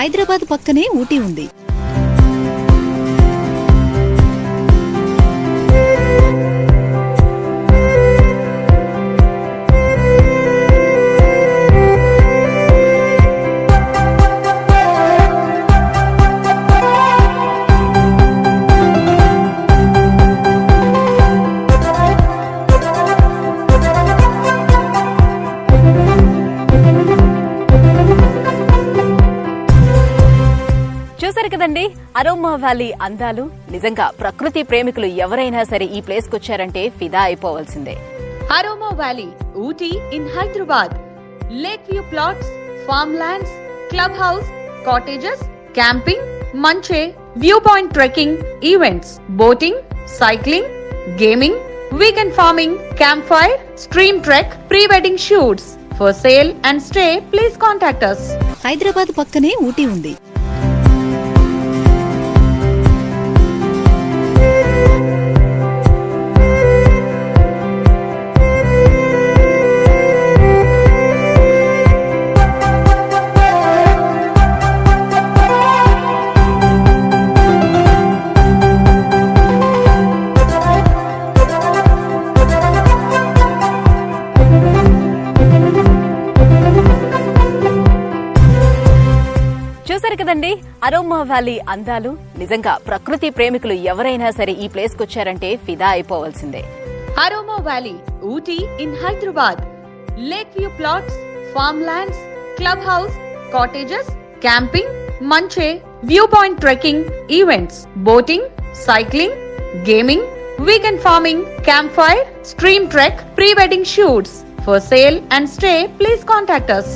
హైదరాబాద్ పక్కనే ఊటీ ఉంది. చూసారు కదండి అరోమా వ్యాలీ అందాలు. నిజంగా ప్రకృతి ప్రేమికులు ఎవరైనా సరే ఈ ప్లేస్ కు వచ్చారంటే ఫిదా అయిపోవాల్సిందే. Aroma valley Ooty in Hyderabad. Lake view plots, farm lands, club house, cottages, camping, మంచే, view point trekking, events, boating, cycling, gaming, weekend farming, camp fire, stream trek, pre wedding shoots. For sale and stay please contact us. Hyderabad పక్కనే ఊటీ ఉంది. చూసారు కదండి aroma valley అందాలు. నిజంగా ప్రకృతి ప్రేమికులు ఎవరైనా సరే ఈ ప్లేస్ కు వచ్చారంటే ఫిదా అయిపోవాల్సిందే. Aroma valley Ooty in Hyderabad. Lake view plots, farm lands, club house, cottages, camping, మంచే, view point trekking, events, boating, cycling, gaming, weekend farming, camp fire, stream trek, pre wedding shoots. For sale and stay please contact us.